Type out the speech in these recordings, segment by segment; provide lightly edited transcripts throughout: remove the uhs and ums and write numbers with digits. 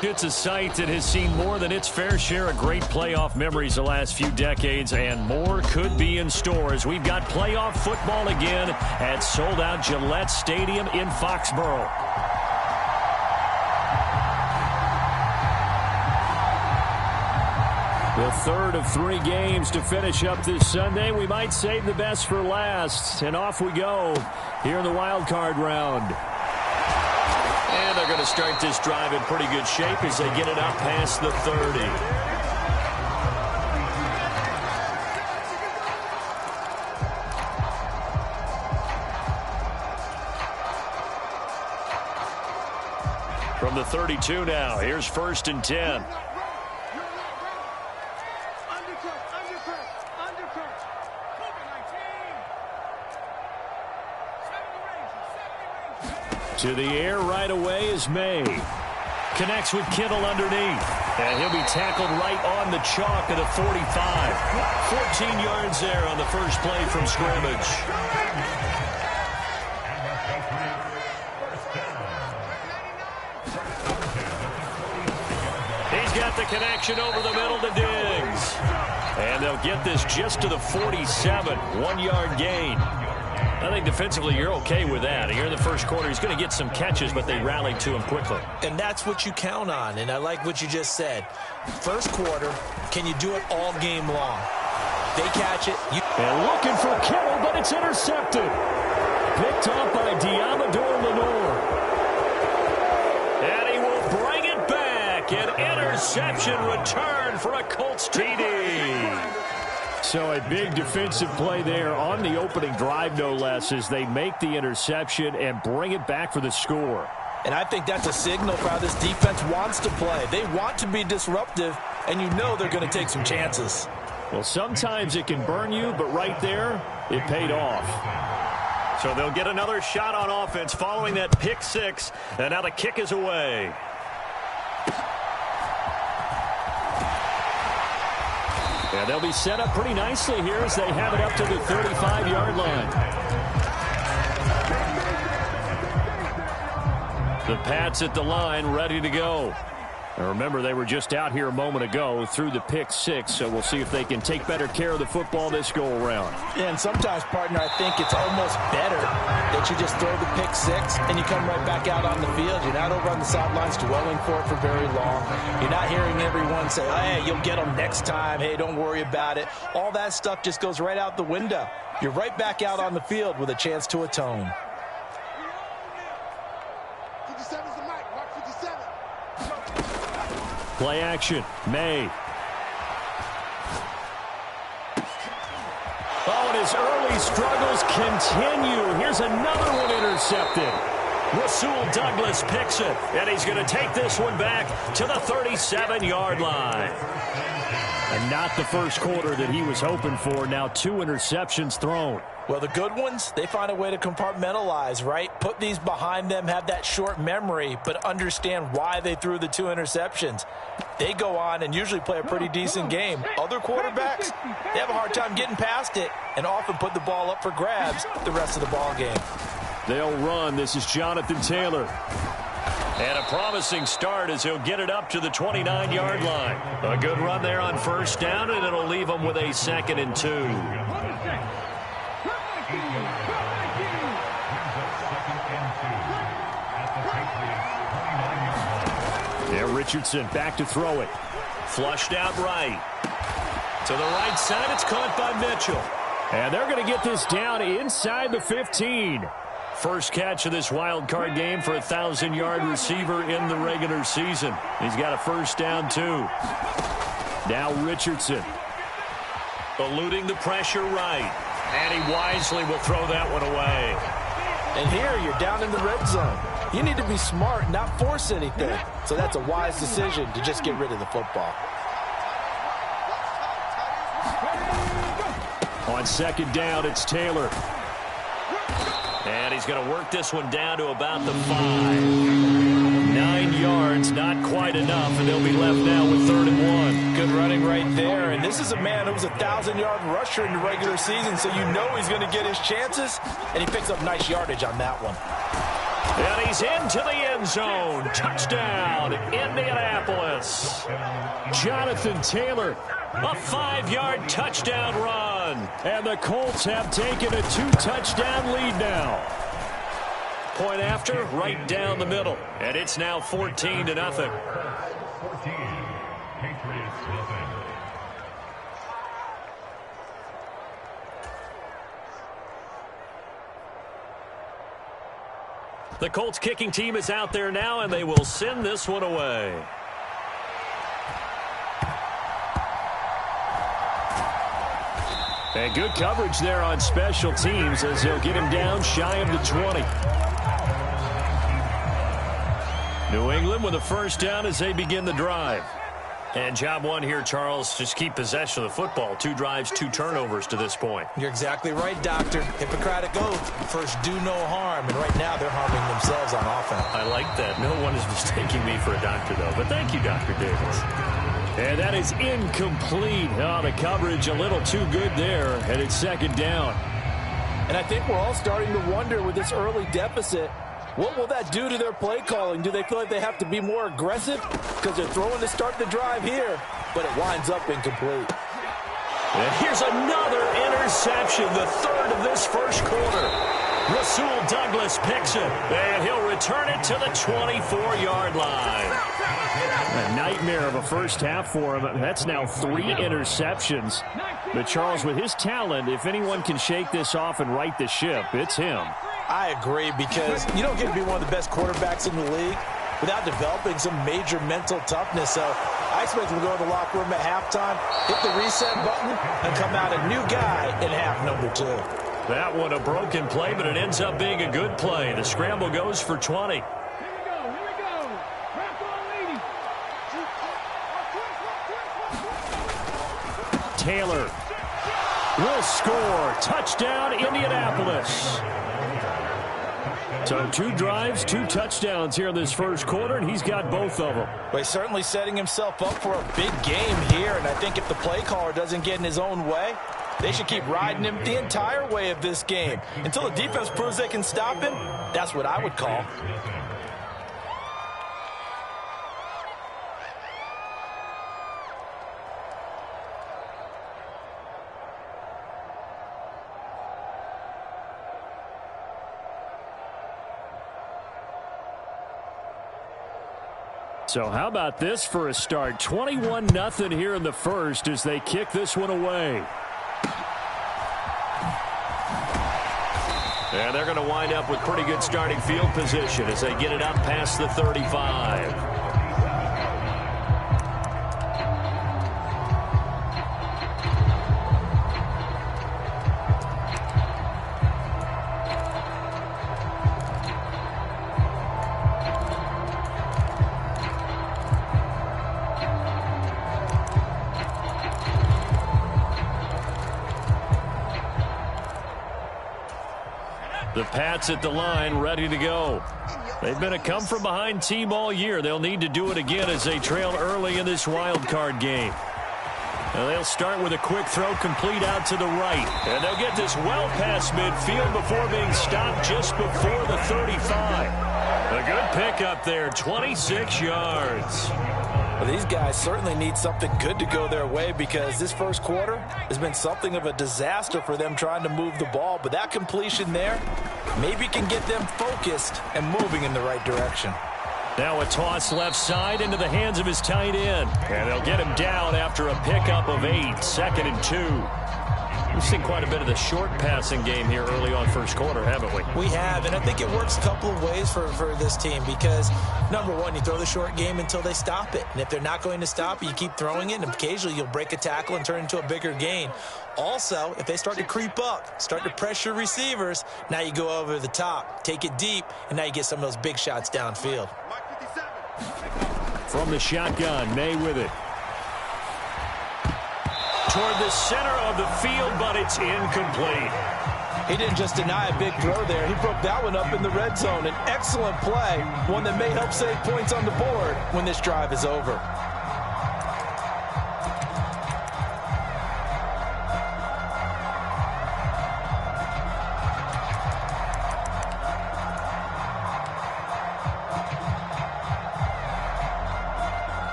It's a site that has seen more than its fair share of great playoff memories the last few decades, and more could be in store as we've got playoff football again at sold-out Gillette Stadium in Foxborough. The third of 3 games to finish up this Sunday. We might save the best for last, and off we go here in the wild card round. And they're going to start this drive in pretty good shape as they get it up past the 30. From the 32 now, here's 1st and 10. To the air right away is May. Connects with Kittle underneath. And he'll be tackled right on the chalk of the 45. 14 yards there on the first play from scrimmage. He's got the connection over the middle to Diggs. And they'll get this just to the 47. 1-yard gain. I think defensively you're okay with that. Here in the first quarter, he's going to get some catches, but they rallied to him quickly. And that's what you count on, and I like what you just said. First quarter, can you do it all game long? They catch it. And looking for Kittle, but it's intercepted. Picked up by Diamador Lenore. And he will bring it back. An interception return for a Colts TD. So a big defensive play there on the opening drive, no less, as they make the interception and bring it back for the score. And I think that's a signal for how this defense wants to play. They want to be disruptive, and you know they're going to take some chances. Well, sometimes it can burn you, but right there, it paid off. So they'll get another shot on offense following that pick 6, and now the kick is away. And they'll be set up pretty nicely here as they have it up to the 35-yard line. The Pats at the line, ready to go. And remember, they were just out here a moment ago through the pick 6, so we'll see if they can take better care of the football this go-around. Yeah, and sometimes, partner, I think it's almost better that you just throw the pick 6 and you come right back out on the field. You're not over on the sidelines dwelling for it for very long. You're not hearing everyone say, hey, you'll get them next time. Hey, don't worry about it. All that stuff just goes right out the window. You're right back out on the field with a chance to atone. Play action. May. Oh, and his early struggles continue. Here's another one intercepted. Rasul Douglas picks it, and he's going to take this one back to the 37-yard line. And not the first quarter that he was hoping for. Now 2 interceptions thrown. Well, the good ones, they find a way to compartmentalize, right? Put these behind them, have that short memory, but understand why they threw the 2 interceptions. They go on and usually play a pretty decent game. Other quarterbacks, they have a hard time getting past it and often put the ball up for grabs the rest of the ball game. They'll run. This is Jonathan Taylor. And a promising start as he'll get it up to the 29-yard line. A good run there on first down, and it'll leave him with a 2nd and 2. Yeah, Richardson back to throw it. Flushed out right. To the right side, it's caught by Mitchell. And they're going to get this down inside the 15. First catch of this wild card game for a 1,000-yard receiver in the regular season. He's got a first down, too. Now Richardson. Eluding the pressure right. And he wisely will throw that one away. And here you're down in the red zone. You need to be smart, not force anything. So that's a wise decision to just get rid of the football. On 2nd down, it's Taylor. And he's going to work this one down to about the 5. 9 yards, not quite enough, and they'll be left now with 3rd and 1. Good running right there. And this is a man who was a 1,000-yard rusher in the regular season, so you know he's going to get his chances, and he picks up nice yardage on that one. And he's into the end zone. Touchdown, Indianapolis. Jonathan Taylor, a 5-yard touchdown run. And the Colts have taken a 2-touchdown lead now. Point after, right down the middle. And it's now 14-0. 14, Patriots nothing. The Colts kicking team is out there now, and they will send this one away. And good coverage there on special teams as they'll get him down shy of the 20. New England with a first down as they begin the drive. And job one here, Charles, just keep possession of the football. 2 drives, 2 turnovers to this point. You're exactly right, Doctor. Hippocratic oath. First, do no harm. And right now, they're harming themselves on offense. I like that. No one is mistaking me for a doctor, though. But thank you, Dr. Davis. And that is incomplete. Oh, the coverage a little too good there. And it's second down. And I think we're all starting to wonder with this early deficit, what will that do to their play calling? Do they feel like they have to be more aggressive? Because they're throwing to start the drive here, but it winds up incomplete. And here's another interception, the third of this first quarter. Rasul Douglas picks it, and he'll return it to the 24-yard line. A nightmare of a first half for him. That's now 3 interceptions. But Charles, with his talent, if anyone can shake this off and right the ship, it's him. I agree, because you don't get to be one of the best quarterbacks in the league without developing some major mental toughness. So I expect him to go to the locker room at halftime, hit the reset button, and come out a new guy in half number 2. That one a broken play, but it ends up being a good play. The scramble goes for 20. Here we go. Crack on, lady. Taylor will score. Touchdown, Indianapolis. So 2 drives, 2 touchdowns here in this first quarter, and he's got both of them. Well, he's certainly setting himself up for a big game here, and I think if the play caller doesn't get in his own way, they should keep riding him the entire way of this game. Until the defense proves they can stop him, that's what I would call. So how about this for a start? 21-0 here in the first as they kick this one away. And they're going to wind up with pretty good starting field position as they get it up past the 35. The Pats at the line, ready to go. They've been a come-from-behind team all year. They'll need to do it again as they trail early in this wild card game. And they'll start with a quick throw complete out to the right. And they'll get this well past midfield before being stopped just before the 35. A good pickup there, 26 yards. Well, these guys certainly need something good to go their way, because this first quarter has been something of a disaster for them trying to move the ball. But that completion there maybe can get them focused and moving in the right direction. Now a toss left side into the hands of his tight end. And they'll get him down after a pickup of 8, 2nd and 2. We've seen quite a bit of the short passing game here early on first quarter, haven't we? We have, and I think it works a couple of ways for this team, because, number one, you throw the short game until they stop it. And if they're not going to stop it, you keep throwing it, and occasionally you'll break a tackle and turn it into a bigger gain. Also, if they start to creep up, start to pressure receivers, now you go over the top, take it deep, and now you get some of those big shots downfield. From the shotgun, May with it. Toward the center of the field, but it's incomplete. He didn't just deny a big throw there. He broke that one up in the red zone. An excellent play, one that may help save points on the board when this drive is over.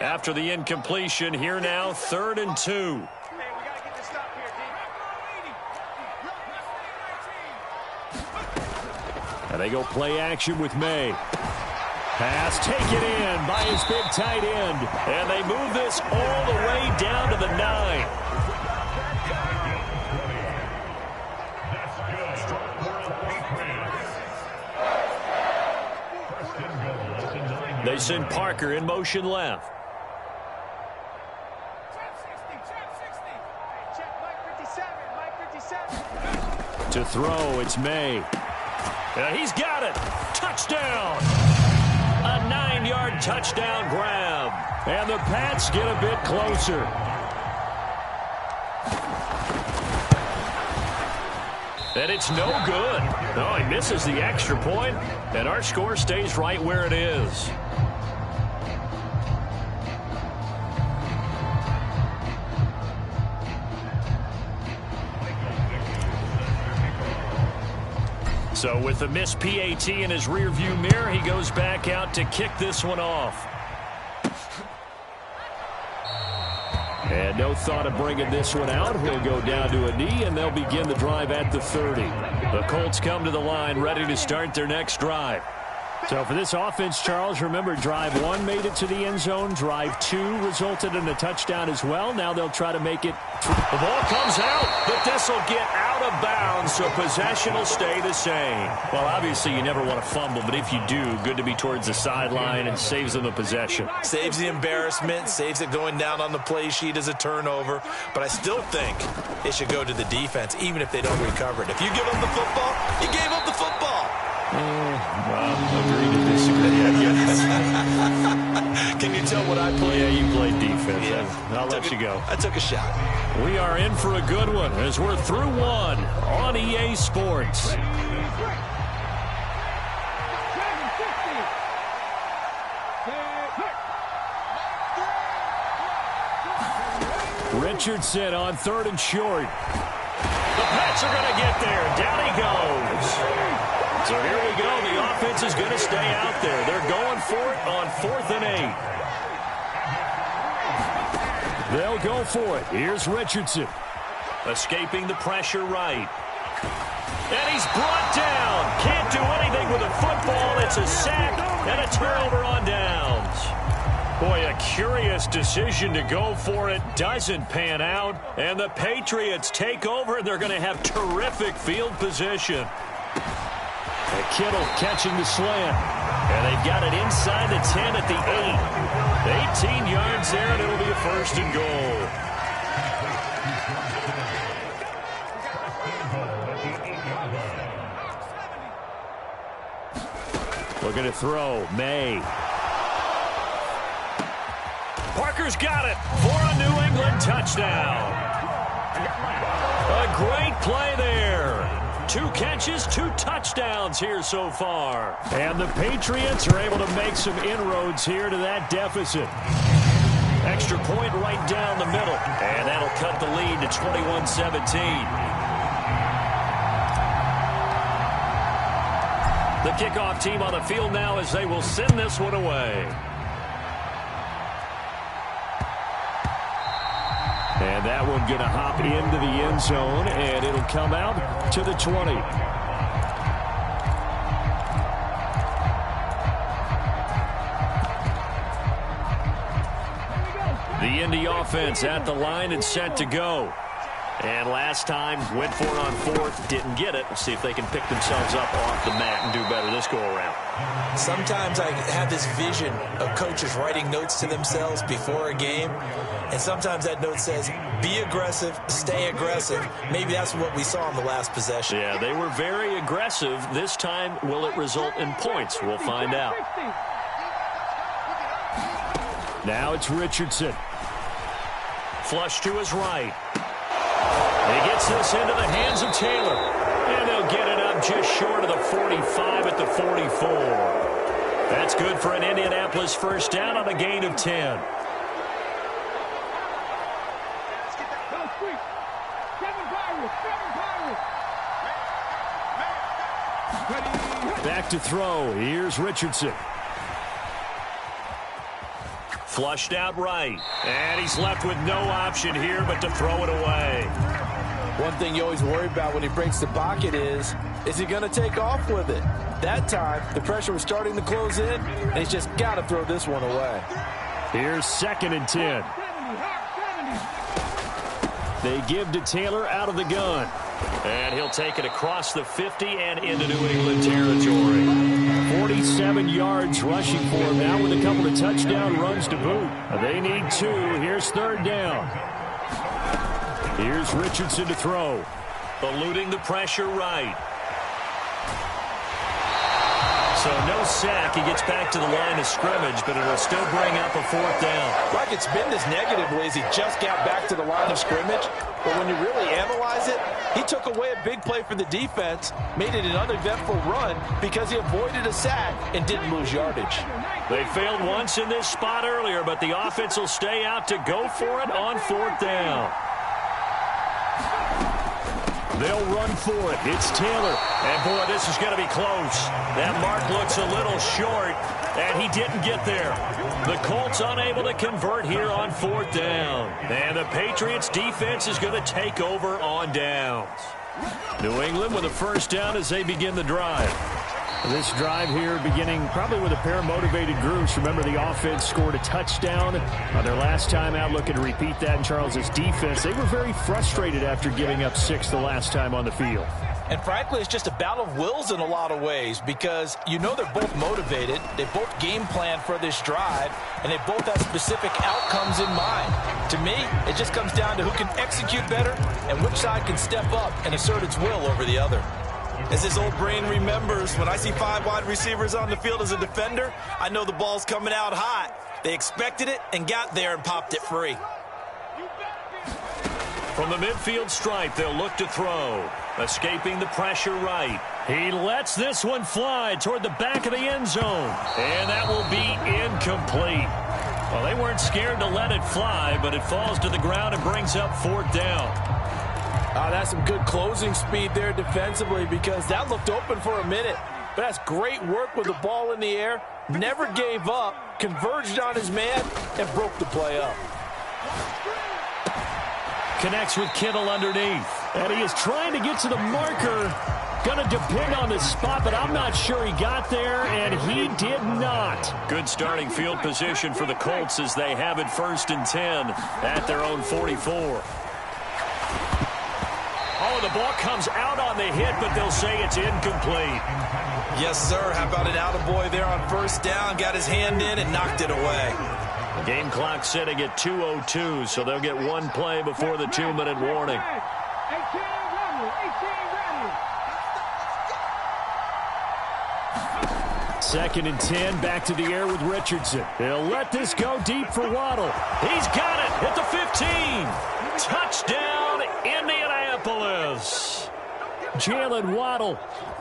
After the incompletion, here now, 3rd and 2. And they go play action with May. Pass taken in by his big tight end. And they move this all the way down to the 9. They send Parker in motion left. To throw, it's May. He's got it. Touchdown. A 9-yard touchdown grab. And the Pats get a bit closer. And it's no good. Oh, he misses the extra point, and our score stays right where it is. So with the missed PAT in his rearview mirror, he goes back out to kick this one off. And no thought of bringing this one out. He'll go down to a knee, and they'll begin the drive at the 30. The Colts come to the line ready to start their next drive. So for this offense, Charles, remember, drive 1 made it to the end zone. Drive 2 resulted in a touchdown as well. Now they'll try to make it. The ball comes out, but this will get out of bounds, so possession will stay the same. Well, obviously, you never want to fumble, but if you do, good to be towards the sideline and saves them the possession. Saves the embarrassment, saves it going down on the play sheet as a turnover. But I still think it should go to the defense, even if they don't recover it. If you give up the football, you gave up the football. Well, agree to disagree, I guess. Can you tell what I played? Yeah, you played defense. Yeah. I'll let you go. I took a shot. We are in for a good one as we're through one on EA Sports. Richardson on 3rd and short. The Pats are going to get there. Down he goes. So here we go. The offense is going to stay out there. They're going for it on 4th and 8. They'll go for it. Here's Richardson. Escaping the pressure right. And he's brought down. Can't do anything with a football. It's a sack and a turnover on downs. Boy, a curious decision to go for it. Doesn't pan out. And the Patriots take over, and they're going to have terrific field position. Kittle catching the slant. And they've got it inside the 10 at the 8. 18 yards there, and it'll be a 1st and goal. Looking to throw. May. Parker's got it for a New England touchdown. A great play there. 2 catches, 2 touchdowns here so far. And the Patriots are able to make some inroads here to that deficit. Extra point right down the middle. And that'll cut the lead to 21-17. The kickoff team on the field now as they will send this one away. And that one going to hop into the end zone, and it'll come out to the 20. The Indy offense at the line and set to go. And last time, went for it on 4th, didn't get it. Let's see if they can pick themselves up off the mat and do better this go-around. Sometimes I have this vision of coaches writing notes to themselves before a game, and sometimes that note says, be aggressive, stay aggressive. Maybe that's what we saw in the last possession. Yeah, they were very aggressive. This time, will it result in points? We'll find out. Now it's Richardson. Flush to his right. He gets this into the hands of Taylor. And they'll get it up just short of the 45 at the 44. That's good for an Indianapolis 1st down on a gain of 10. Back to throw. Here's Richardson. Flushed out right. And he's left with no option here but to throw it away. One thing you always worry about when he breaks the pocket is he going to take off with it? That time, the pressure was starting to close in, and he's just got to throw this one away. Here's 2nd and 10. They give to Taylor out of the gun. And he'll take it across the 50 and into New England territory. 47 yards rushing for him now with a couple of touchdown runs to boot. They need 2. Here's 3rd down. Here's Richardson to throw. Eluding the pressure right. So no sack. He gets back to the line of scrimmage, but it'll still bring up a 4th down. Like it's been this negatively as he just got back to the line of scrimmage. But when you really analyze it, he took away a big play for the defense, made it an uneventful run because he avoided a sack and didn't lose yardage. They failed once in this spot earlier, but the offense will stay out to go for it on 4th down. They'll run for it. It's Taylor. And, boy, this is going to be close. That mark looks a little short, and he didn't get there. The Colts unable to convert here on 4th down. And the Patriots defense is going to take over on downs. New England with a 1st down as they begin the drive. This drive here beginning probably with a pair of motivated groups. Remember, the offense scored a touchdown on their last time out, looking to repeat that in Charles's defense. They were very frustrated after giving up 6 the last time on the field. And frankly, it's just a battle of wills in a lot of ways because you know they're both motivated. They both game plan for this drive, and they both have specific outcomes in mind. To me, it just comes down to who can execute better and which side can step up and assert its will over the other. As his old brain remembers, when I see 5 wide receivers on the field as a defender, I know the ball's coming out hot. They expected it and got there and popped it free. From the midfield stripe, they'll look to throw. Escaping the pressure right. He lets this one fly toward the back of the end zone. And that will be incomplete. Well, they weren't scared to let it fly, but it falls to the ground and brings up 4th down. That's some good closing speed there defensively because that looked open for a minute. But that's great work with the ball in the air. Never gave up, converged on his man, and broke the play up. Connects with Kittle underneath. And he is trying to get to the marker. Going to depend on the spot, but I'm not sure he got there, and he did not. Good starting field position for the Colts as they have it 1st and 10 at their own 44. Oh, the ball comes out on the hit, but they'll say it's incomplete. Yes, sir. How about an attaboy there on 1st down? Got his hand in and knocked it away. The game clock setting at 2:02, so they'll get 1 play before the 2-minute warning. 18 2nd and 10, back to the air with Richardson. They'll let this go deep for Waddle. He's got it at the 15. Touchdown, Indianapolis. Jalen Waddle,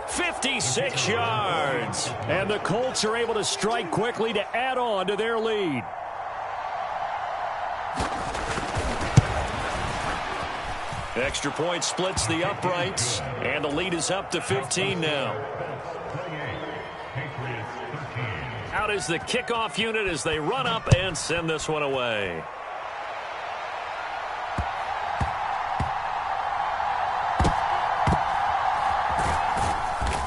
56 yards. And the Colts are able to strike quickly to add on to their lead. Extra point splits the uprights, and the lead is up to 15 now. Out is the kickoff unit as they run up and send this one away.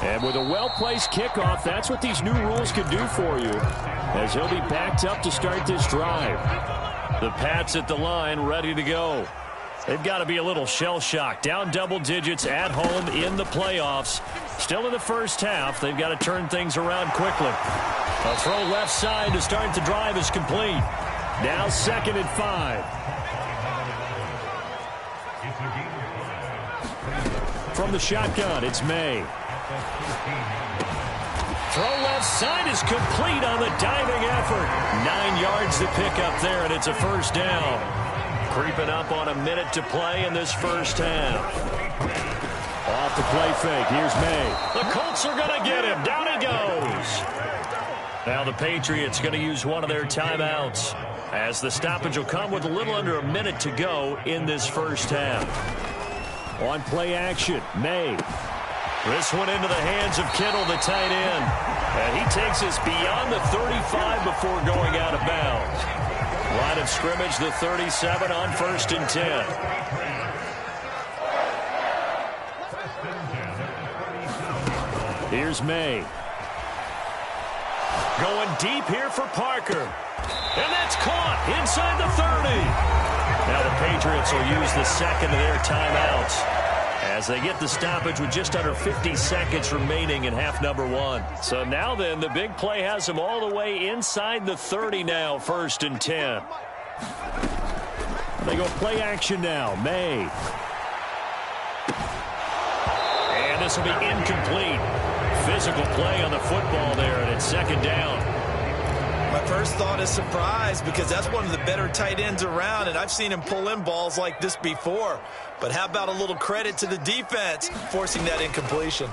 And with a well-placed kickoff, that's what these new rules can do for you, as he'll be backed up to start this drive. The Pats at the line, ready to go. They've got to be a little shell-shocked. Down double digits at home in the playoffs. Still in the first half. They've got to turn things around quickly. A throw left side to start the drive is complete. Now 2nd and 5. From the shotgun, it's May. Throw left side is complete on the diving effort. 9 yards to pick up there, and it's a 1st down. Creeping up on a minute to play in this first half. Off the play fake. Here's May. The Colts are going to get him. Down he goes. Now the Patriots going to use one of their timeouts as the stoppage will come with a little under a minute to go in this first half. On play action, May. This one into the hands of Kittle, the tight end. And he takes us beyond the 35 before going out of bounds. Line of scrimmage, the 37 on 1st and 10. Here's May. Going deep here for Parker. And that's caught inside the 30. Now the Patriots will use the second of their timeouts as they get the stoppage with just under 50 seconds remaining in half number 1. So now then, the big play has them all the way inside the 30 now, 1st and 10. They go play action now. May. And this will be incomplete. Physical play on the football there, and it's 2nd down. My first thought is surprise, because that's one of the better tight ends around, and I've seen him pull in balls like this before. But how about a little credit to the defense forcing that incompletion?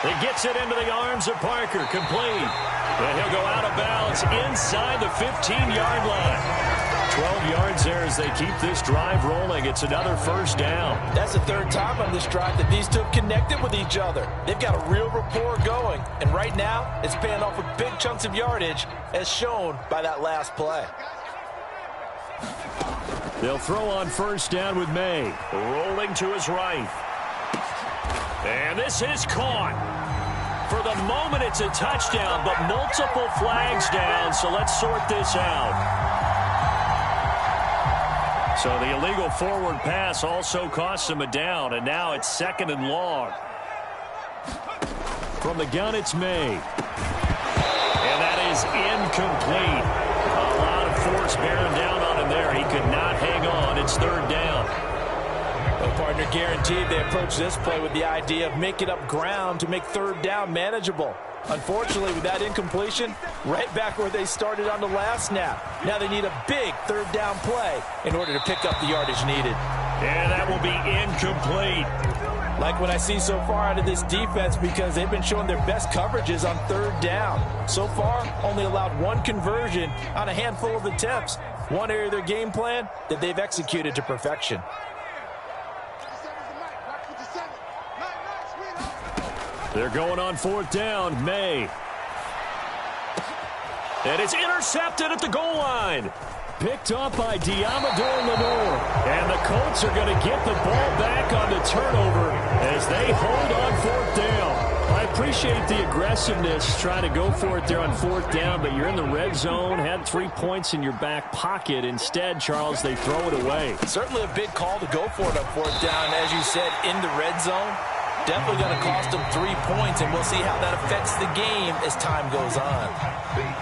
He gets it into the arms of Parker, complete. And he'll go out of bounds inside the 15-yard line. 12 yards there as they keep this drive rolling. It's another 1st down. That's the 3rd time on this drive that these two have connected with each other. They've got a real rapport going. And right now, it's paying off with big chunks of yardage, as shown by that last play. They'll throw on 1st down with May. Rolling to his right. And this is caught. For the moment, it's a touchdown, but multiple flags down, so let's sort this out. So the illegal forward pass also costs him a down, and now it's 2nd and long. From the gun, it's May. And that is incomplete. A lot of force bearing down on him there. He could not hang on. It's 3rd down. Well, partner, guaranteed they approach this play with the idea of making up ground to make 3rd down manageable. Unfortunately, with that incompletion, right back where they started on the last snap. Now they need a big 3rd down play in order to pick up the yardage needed. And that will be incomplete. Like what I see so far out of this defense, because they've been showing their best coverages on 3rd down. So far, only allowed 1 conversion on a handful of attempts. One area of their game plan that they've executed to perfection. They're going on 4th down. May. And it's intercepted at the goal line. Picked up by Diamador Lenore. And the Colts are going to get the ball back on the turnover as they hold on 4th down. I appreciate the aggressiveness trying to go for it there on 4th down, but you're in the red zone, had 3 points in your back pocket. Instead, Charles, they throw it away. Certainly a big call to go for it on 4th down, as you said, in the red zone. Definitely going to cost them 3 points, and we'll see how that affects the game as time goes on.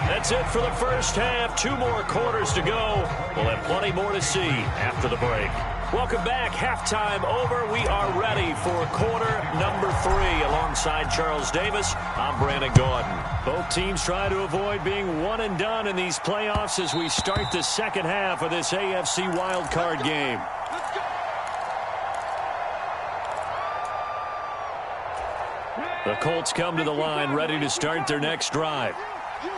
That's it for the first half. 2 more quarters to go. We'll have plenty more to see after the break. Welcome back. Halftime over. We are ready for quarter number 3. Alongside Charles Davis, I'm Brandon Gordon. Both teams try to avoid being one and done in these playoffs as we start the second half of this AFC wildcard game. The Colts come to the line ready to start their next drive.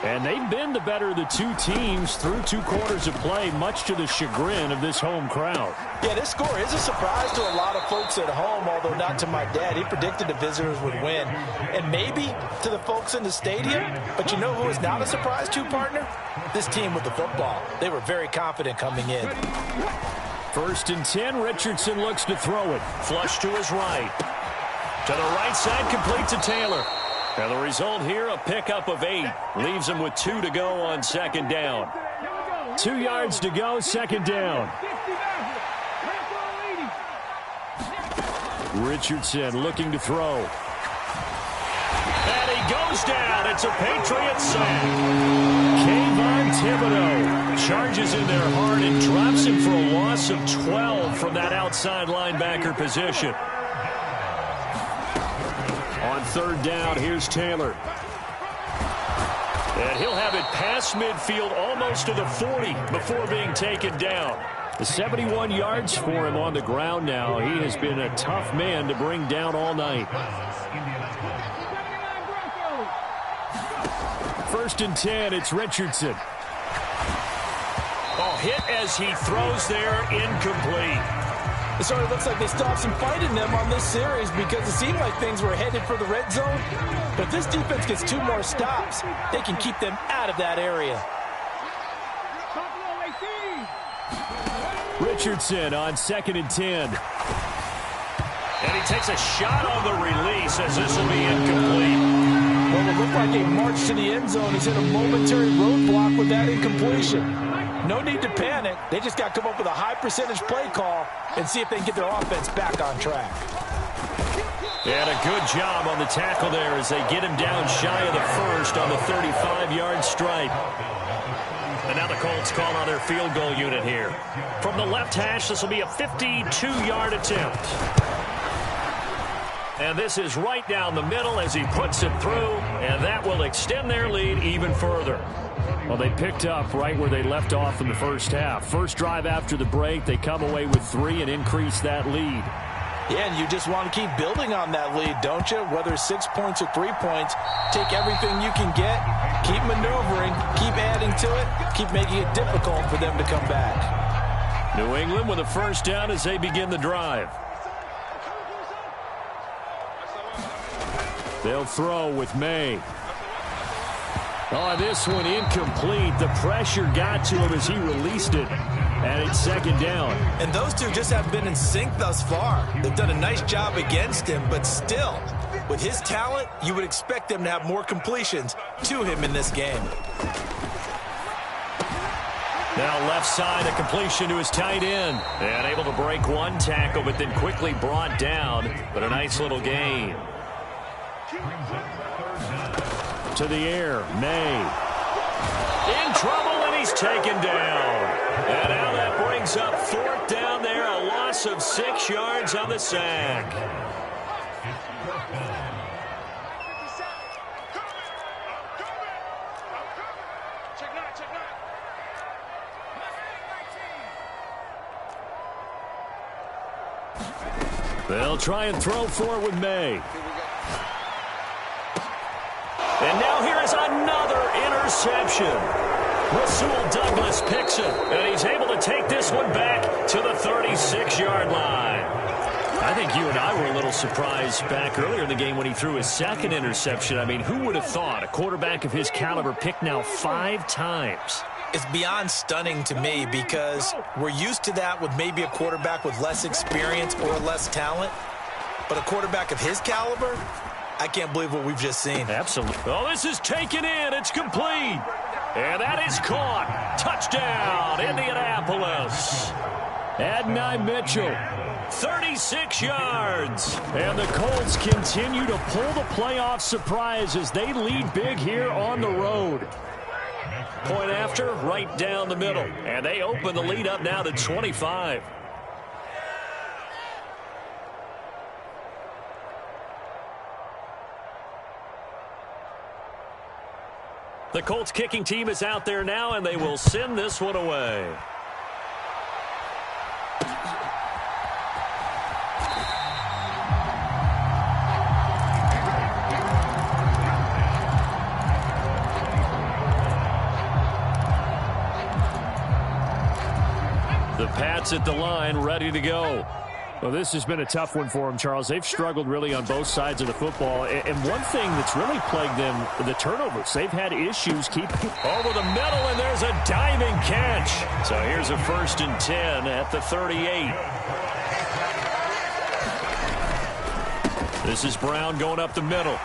And they've been the better of the 2 teams through 2 quarters of play, much to the chagrin of this home crowd. Yeah, this score is a surprise to a lot of folks at home, although not to my dad. He predicted the visitors would win. And maybe to the folks in the stadium. But you know who is not a surprise to, partner? This team with the football. They were very confident coming in. 1st and 10, Richardson looks to throw it. Flush to his right. To the right side, complete to Taylor. Now the result here, a pickup of 8. Leaves him with 2 to go on 2nd down. 2 yards to go, 2nd down. Richardson looking to throw. And he goes down. It's a Patriot sack. Kayvon Thibodeau charges in there hard and drops him for a loss of 12 from that outside linebacker position. On 3rd down, here's Taylor. And he'll have it past midfield almost to the 40 before being taken down. The 71 yards for him on the ground now. He has been a tough man to bring down all night. 1st and 10, it's Richardson. Oh, hit as he throws there, incomplete. It sort of looks like they still have some fight in them on this series, because it seemed like things were headed for the red zone. But if this defense gets 2 more stops, they can keep them out of that area. Richardson on 2nd and 10. And he takes a shot on the release as this will be incomplete. Well, it looked like a march to the end zone has hit a momentary roadblock with that incompletion. No need to panic. They just got to come up with a high percentage play call and see if they can get their offense back on track. And a good job on the tackle there as they get him down shy of the first on the 35-yard stripe. And now the Colts call on their field goal unit here. From the left hash, this will be a 52-yard attempt. And this is right down the middle as he puts it through, and that will extend their lead even further. Well, they picked up right where they left off in the first half. First drive after the break, they come away with 3 and increase that lead. Yeah, and you just want to keep building on that lead, don't you? Whether it's 6 points or 3 points, take everything you can get, keep maneuvering, keep adding to it, keep making it difficult for them to come back. New England with a first down as they begin the drive. They'll throw with May. Oh, this one incomplete. The pressure got to him as he released it. And it's 2nd down. And those two just have been in sync thus far. They've done a nice job against him, but still, with his talent, you would expect them to have more completions to him in this game. Now left side, a completion to his tight end. And able to break one tackle, but then quickly brought down. But a nice little gain. To the air, May. In trouble, and he's taken down. And now that brings up 4th down there, a loss of 6 yards on the sack. They'll try and throw for it with May. And now here is another interception. Rasul Douglas picks it, and he's able to take this one back to the 36-yard line. I think you and I were a little surprised back earlier in the game when he threw his 2nd interception. I mean, who would have thought a quarterback of his caliber picked now 5 times? It's beyond stunning to me because we're used to that with maybe a quarterback with less experience or less talent. But a quarterback of his caliber, I can't believe what we've just seen. Absolutely. Oh, this is taken in. It's complete. And that is caught. Touchdown, Indianapolis. Adonai Mitchell, 36 yards. And the Colts continue to pull the playoff surprise as they lead big here on the road. Point after, right down the middle. And they open the lead up now to 25. The Colts kicking team is out there now, and they will send this one away. The Pats at the line, ready to go. Well, this has been a tough one for them, Charles. They've struggled really on both sides of the football. And one thing that's really plagued them, the turnovers. They've had issues keeping over the middle, and there's a diving catch. So here's a 1st and 10 at the 38. This is Brown going up the middle.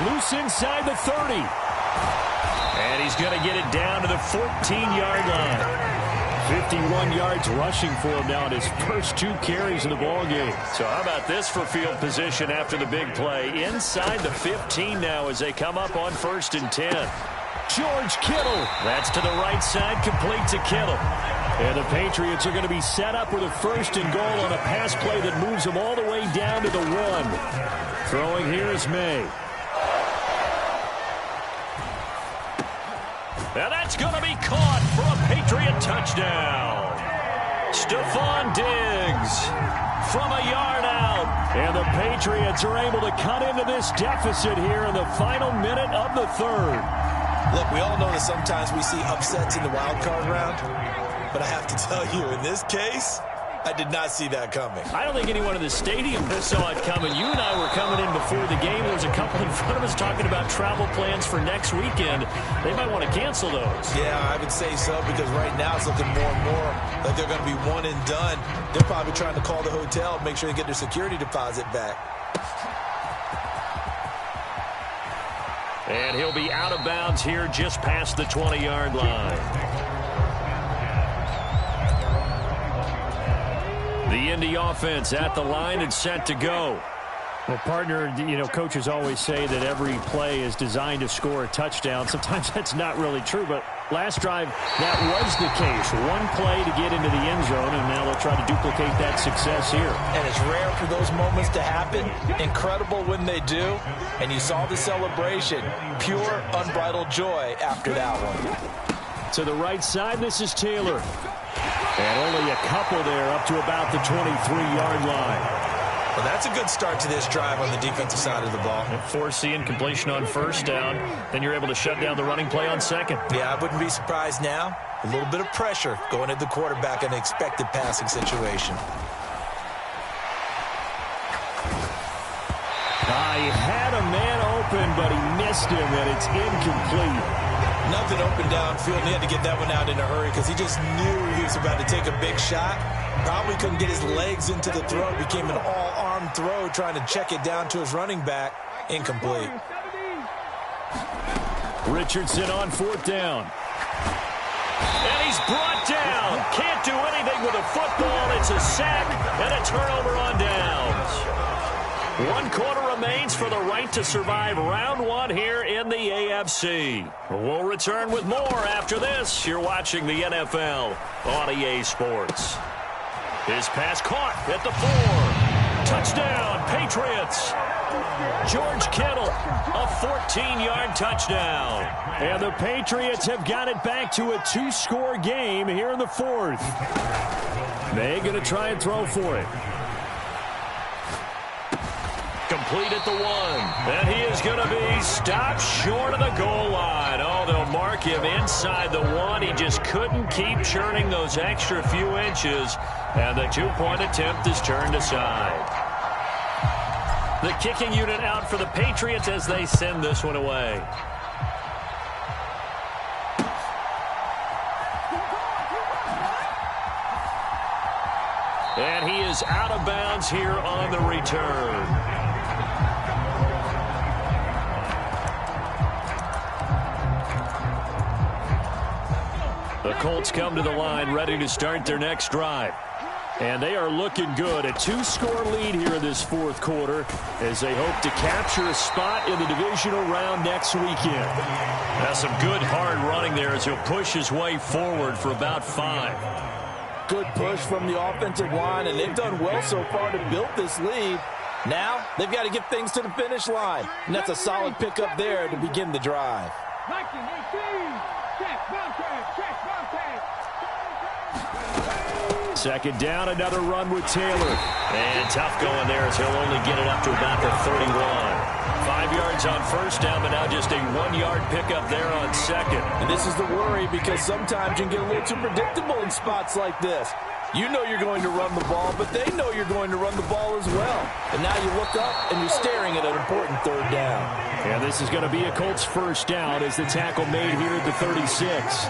Loose inside the 30. And he's going to get it down to the 14-yard line. 51 yards rushing for him now in his first 2 carries of the ballgame. So how about this for field position after the big play? Inside the 15 now as they come up on 1st and 10. George Kittle. That's to the right side, complete to Kittle. And the Patriots are going to be set up with a 1st and goal on a pass play that moves them all the way down to the 1. Throwing here is May. And that's going to be caught for a Patriot touchdown. Stephon Diggs from a yard out. And the Patriots are able to cut into this deficit here in the final minute of the 3rd. Look, we all know that sometimes we see upsets in the wild card round. But I have to tell you, in this case, I did not see that coming. I don't think anyone in the stadium saw it coming. You and I were coming in before the game. There was a couple in front of us talking about travel plans for next weekend. They might want to cancel those. Yeah, I would say so, because right now it's looking more and more like they're going to be one and done. They're probably trying to call the hotel and make sure they get their security deposit back. And he'll be out of bounds here just past the 20-yard line. The Indy offense at the line and set to go. Well, partner, coaches always say that every play is designed to score a touchdown. Sometimes that's not really true, but last drive, that was the case. One play to get into the end zone, and now they'll try to duplicate that success here. And it's rare for those moments to happen. Incredible when they do. And you saw the celebration. Pure, unbridled joy after that one. To the right side, this is Taylor. And only a couple there up to about the 23-yard line. Well, that's a good start to this drive on the defensive side of the ball. Force the incompletion on first down. Then you're able to shut down the running play on second. Yeah, I wouldn't be surprised now. A little bit of pressure going at the quarterback in an expected passing situation. He had a man open, but he missed him, and it's incomplete. Nothing open downfield, and he had to get that one out in a hurry because he just knew he was about to take a big shot. Probably couldn't get his legs into the throw. Became an all-arm throw, trying to check it down to his running back. Incomplete. Richardson on fourth down. And he's brought down. Can't do anything with a football. It's a sack and a turnover on downs. 1 quarter remains for the right to survive round one here in the AFC. We'll return with more after this. You're watching the NFL on EA Sports. His pass caught at the 4. Touchdown, Patriots. George Kittle, a 14-yard touchdown. And the Patriots have got it back to a 2-score game here in the 4th. They're going to try and throw for it. Complete at the 1. And he is going to be stopped short of the goal line. Oh, they'll mark him inside the 1. He just couldn't keep churning those extra few inches. And the 2-point attempt is turned aside. The kicking unit out for the Patriots as they send this one away. And he is out of bounds here on the return. The Colts come to the line ready to start their next drive. And they are looking good. A 2-score lead here in this 4th quarter as they hope to capture a spot in the divisional round next weekend. That's some good hard running there as he'll push his way forward for about 5. Good push from the offensive line, and they've done well so far to build this lead. Now they've got to get things to the finish line. And that's a solid pickup there to begin the drive. 19-18. Check, check. Second down, another run with Taylor. And tough going there as he'll only get it up to about the 31. 5 yards on first down, but now just a 1-yard pickup there on second. And this is the worry because sometimes you can get a little too predictable in spots like this. You know you're going to run the ball, but they know you're going to run the ball as well. And now you look up and you're staring at an important 3rd down. And this is going to be a Colts first down as the tackle made here at the 36.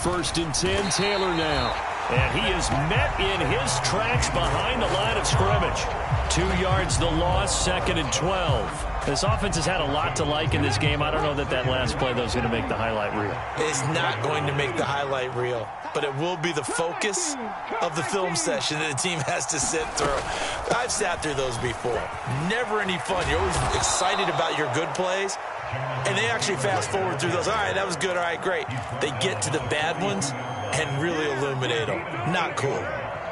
First and 10, Taylor now. And he is met in his tracks behind the line of scrimmage. 2 yards the loss, 2nd and 12. This offense has had a lot to like in this game. I don't know that last play, though, is going to make the highlight reel. It's not going to make the highlight reel, but it will be the focus of the film session that the team has to sit through. I've sat through those before. Never any fun. You're always excited about your good plays, and they actually fast forward through those. All right, that was good. All right, great. They get to the bad ones and really illuminate them. Not cool.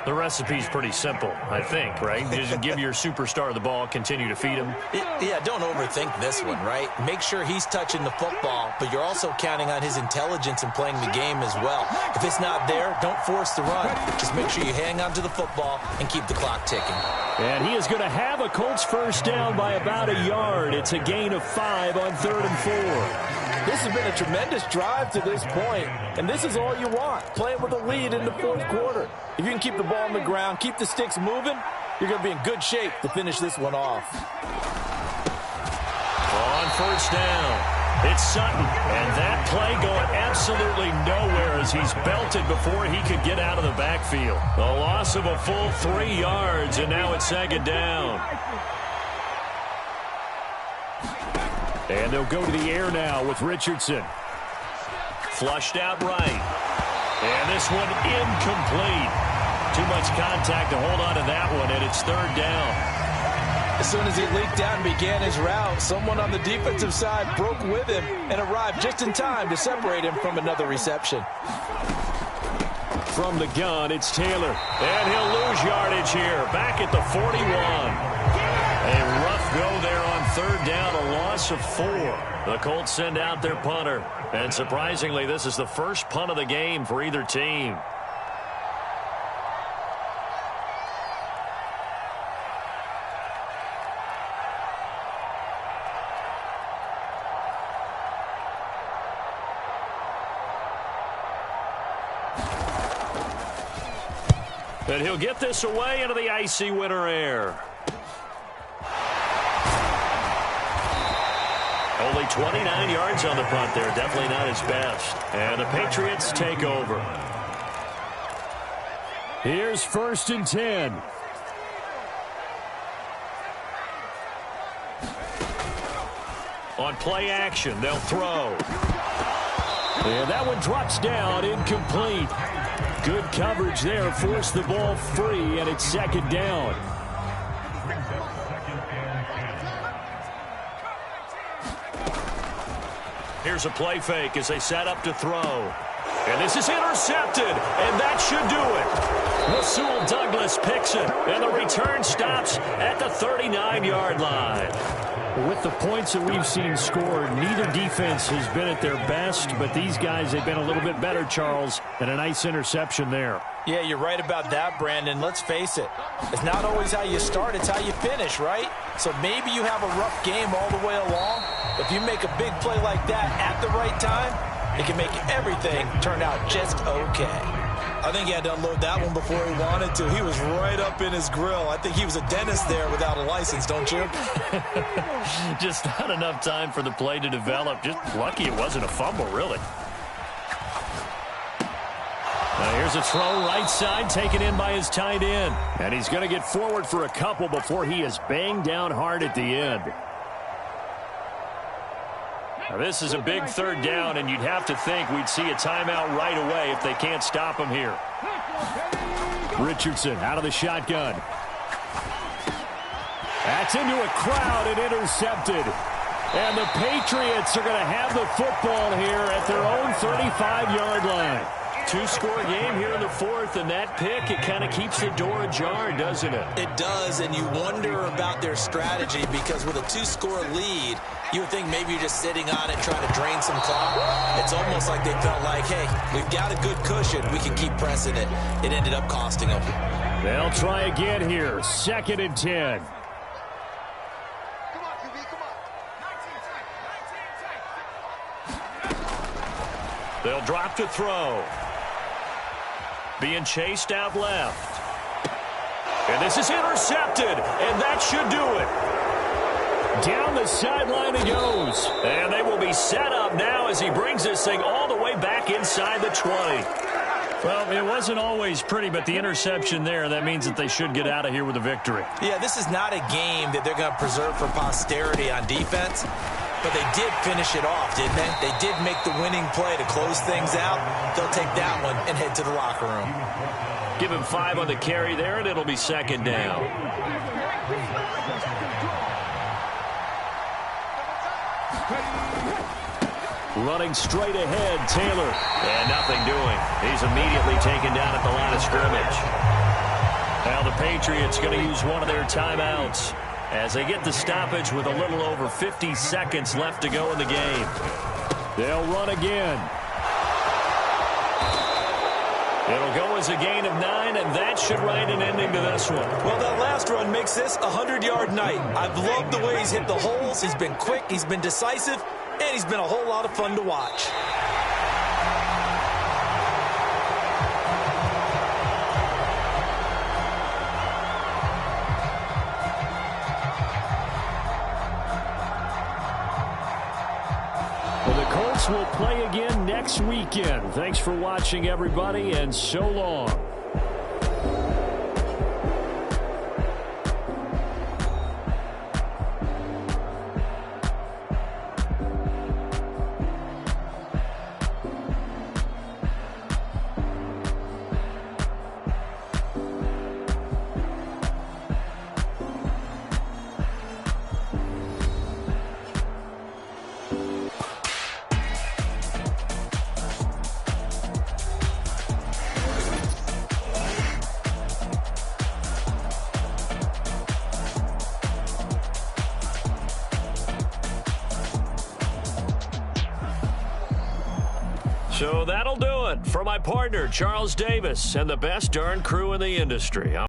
The recipe's pretty simple, I think, right? Just give your superstar the ball, continue to feed him. Yeah, don't overthink this one, right? Make sure he's touching the football, but you're also counting on his intelligence in playing the game as well. If it's not there, don't force the run. Just make sure you hang on to the football and keep the clock ticking. And he is going to have a Colts first down by about a yard. It's a gain of 5 on 3rd and 4. This has been a tremendous drive to this point, and this is all you want, playing with a lead in the 4th quarter. If you can keep the ball on the ground, keep the sticks moving, you're going to be in good shape to finish this one off. On first down, it's Sutton, and that play going absolutely nowhere as he's belted before he could get out of the backfield. A loss of a full 3 yards, and now it's 2nd down. And they'll go to the air now with Richardson. Flushed out right. And this one incomplete. Too much contact to hold on to that one, and it's 3rd down. As soon as he leaked out and began his route, someone on the defensive side broke with him and arrived just in time to separate him from another reception. From the gun, it's Taylor. And he'll lose yardage here. Back at the 41. A rough go there on 3rd down, a loss of 4. The Colts send out their punter. And surprisingly, this is the first punt of the game for either team. And he'll get this away into the icy winter air. Only 29 yards on the punt there. Definitely not his best. And the Patriots take over. Here's 1st and 10. On play action, they'll throw. And that one drops down, incomplete. Good coverage there, forced the ball free, and it's 2nd down. Here's a play fake as they set up to throw. And this is intercepted, and that should do it. Rasul Douglas picks it, and the return stops at the 39-yard line. With the points that we've seen scored, neither defense has been at their best, but these guys, they've been a little bit better, Charles, and a nice interception there. Yeah, you're right about that, Brandon. Let's face it. It's not always how you start, it's how you finish, right? So maybe you have a rough game all the way along. If you make a big play like that at the right time, it can make everything turn out just okay. I think he had to unload that one before he wanted to. He was right up in his grill. I think he was a dentist there without a license, don't you? Just not enough time for the play to develop. Just lucky it wasn't a fumble, really. Now here's a throw right side taken in by his tight end. And he's going to get forward for a couple before he is banged down hard at the end. Now this is a big 3rd down, and you'd have to think we'd see a timeout right away if they can't stop him here. Richardson out of the shotgun. That's into a crowd and intercepted. And the Patriots are going to have the football here at their own 35-yard line. 2-score game here in the 4th, and that pick, it kind of keeps the door ajar, doesn't it? It does, and you wonder about their strategy because with a 2-score lead, you would think maybe you're just sitting on it trying to drain some clock. It's almost like they felt like, hey, we've got a good cushion. We can keep pressing it. It ended up costing them. They'll try again here. 2nd and 10. They'll drop to throw. Being chased out left. And this is intercepted, and that should do it. Down the sideline he goes. And they will be set up now as he brings this thing all the way back inside the 20. Well, it wasn't always pretty, but the interception there, that means that they should get out of here with a victory. Yeah, this is not a game that they're going to preserve for posterity on defense. But they did finish it off, didn't they? They did make the winning play to close things out. They'll take that one and head to the locker room. Give him 5 on the carry there, and it'll be 2nd down. Running straight ahead, Taylor. And nothing doing. He's immediately taken down at the line of scrimmage. Now the Patriots going to use one of their timeouts as they get the stoppage with a little over 50 seconds left to go in the game. They'll run again. It'll go as a gain of 9, and that should write an ending to this one. Well, that last last run makes this a 100-yard night. I've loved the way he's hit the holes. He's been quick, he's been decisive, and he's been a whole lot of fun to watch. Well, the Colts will play again next weekend. Thanks for watching, everybody, and so long. So that'll do it for my partner, Charles Davis, and the best darn crew in the industry.